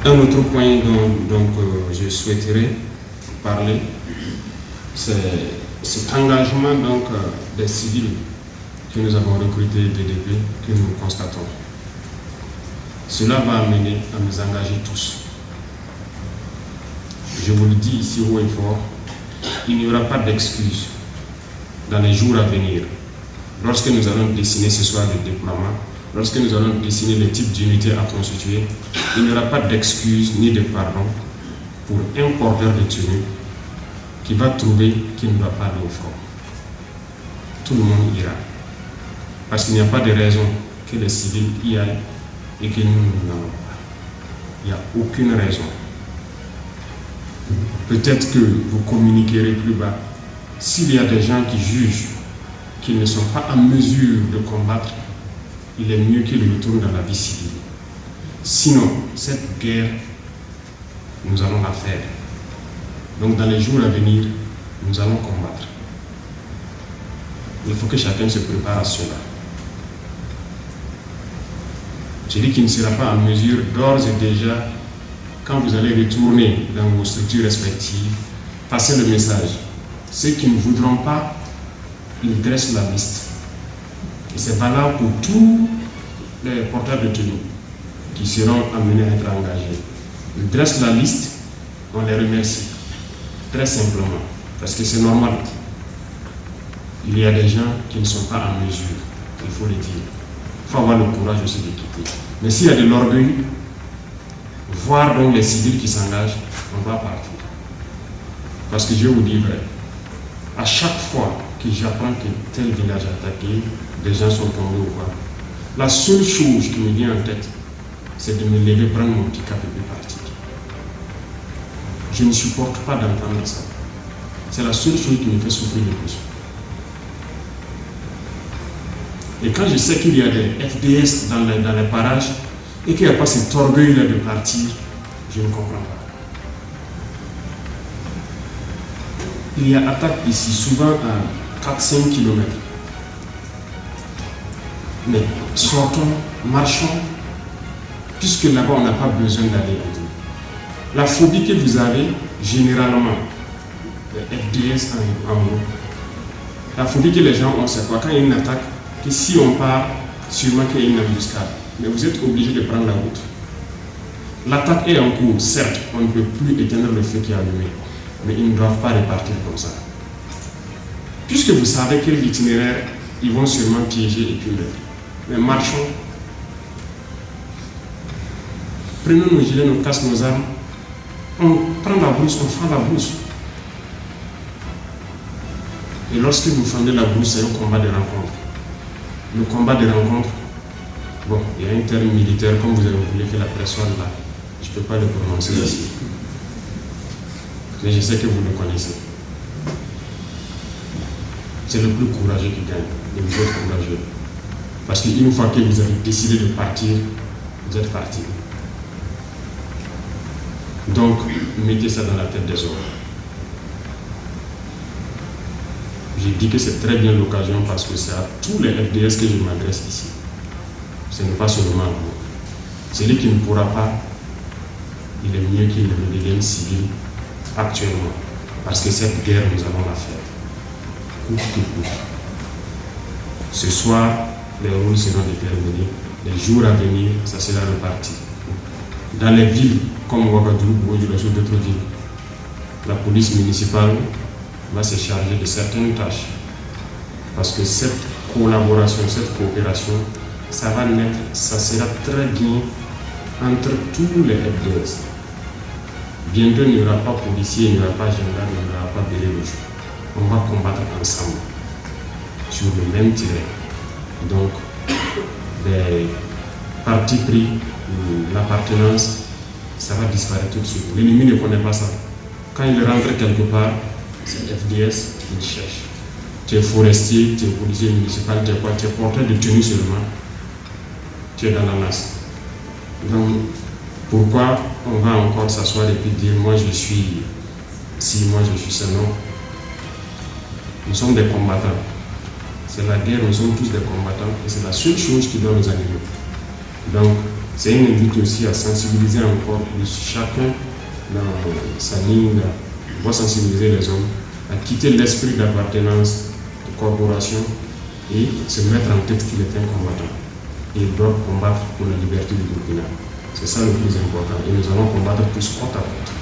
Un autre point dont je souhaiterais parler, c'est cet engagement des civils que nous avons recrutés DDP, que nous constatons. Cela va amener à nous engager tous. Je vous le dis ici haut et fort, il n'y aura pas d'excuses dans les jours à venir. Lorsque nous allons dessiner ce soir le déploiement, lorsque nous allons dessiner les types d'unités à constituer, il n'y aura pas d'excuses ni de pardon pour un porteur de tenue qui va trouver qu'il ne va pas aller au front. Tout le monde ira. Parce qu'il n'y a pas de raison que les civils y aillent et que nous n'allons pas. Il n'y a aucune raison. Peut-être que vous communiquerez plus bas. S'il y a des gens qui jugent qu'ils ne sont pas en mesure de combattre, il est mieux qu'ils retournent dans la vie civile. Sinon, cette guerre, nous allons la faire. Donc dans les jours à venir, nous allons combattre. Il faut que chacun se prépare à cela. Celui qui ne sera pas en mesure d'ores et déjà, quand vous allez retourner dans vos structures respectives, passez le message. Ceux qui ne voudront pas, ils dressent la liste. Et c'est valable pour tous les porteurs de tenue qui seront amenés à être engagés. Ils dressent la liste, on les remercie. Très simplement. Parce que c'est normal. Il y a des gens qui ne sont pas en mesure. Il faut le dire. Il faut avoir le courage aussi de quitter. Mais s'il y a de l'orgueil, voir donc les civils qui s'engagent, on va partir. Parce que je vous dis vrai, à chaque fois que j'apprends que tel village est attaqué, des gens sont tombés au voile, la seule chose qui me vient en tête, c'est de me lever, prendre mon petit cap et puis partir. Je ne supporte pas d'entendre ça. C'est la seule chose qui me fait souffrir le plus. Et quand je sais qu'il y a des FDS dans les parages et qu'il n'y a pas cet orgueil-là de partir, je ne comprends pas. Il y a attaque ici, souvent à 4-5 km. Mais sortons, marchons, puisque là-bas on n'a pas besoin d'aller. La phobie que vous avez, généralement, les FDS en haut, la phobie que les gens ont, c'est quoi? Quand il y a une attaque, que si on part, sûrement qu'il y a une embuscade. Mais vous êtes obligé de prendre la route. L'attaque est en cours, certes, on ne peut plus éteindre le feu qui est allumé, mais ils ne doivent pas repartir comme ça. Puisque vous savez quel itinéraire, ils vont sûrement piéger et puis mettre. Mais marchons, prenons nos gilets, nos casques, nos armes, on prend la brousse, on fend la brousse. Et lorsque vous fendez la brousse, c'est un combat de rencontre. Le combat de rencontre, bon, il y a un terme militaire, comme vous avez voulu que la presse soit là, je ne peux pas le prononcer ici. Mais je sais que vous le connaissez. C'est le plus courageux qui gagne, et vous êtes courageux. Parce qu'une fois que vous avez décidé de partir, vous êtes parti. Donc, mettez ça dans la tête des hommes. J'ai dit que c'est très bien l'occasion parce que c'est à tous les FDS que je m'adresse ici. Ce n'est pas seulement à vous. Celui qui ne pourra pas, il est mieux qu'il redevienne civil actuellement. Parce que cette guerre, nous allons la faire. Coûte que coûte. Ce soir, les rôles seront déterminés. Les jours à venir, ça sera reparti. Dans les villes comme Ouagadougou ou d'autres villes, la police municipale va se charger de certaines tâches. Parce que cette collaboration, cette coopération, ça va naître, ça sera très bien entre tous les FDS. Bientôt, il n'y aura pas policier, il n'y aura pas gendarme, il n'y aura pas béret rouge. On va combattre ensemble, sur le même terrain. Donc, les partis pris, l'appartenance, ça va disparaître tout de suite. L'ennemi ne connaît pas ça. Quand il rentre quelque part, c'est FDS qu'il cherche. Tu es forestier, tu es policier municipal, tu es quoi? Tu es porteur de tenue seulement. Tu es dans la masse. Donc, pourquoi on va encore s'asseoir et puis dire moi je suis si, moi je suis ça? Non. Nous sommes des combattants. C'est la guerre, nous sommes tous des combattants et c'est la seule chose qui doit nous animer. Donc, C'est une invite aussi à sensibiliser encore plus chacun dans sa ligne, doit sensibiliser les hommes à quitter l'esprit d'appartenance de corporation et se mettre en tête qu'il est un combattant. Et ils doivent combattre pour la liberté du Burkina. C'est ça le plus important. Et nous allons combattre tous côte à côte.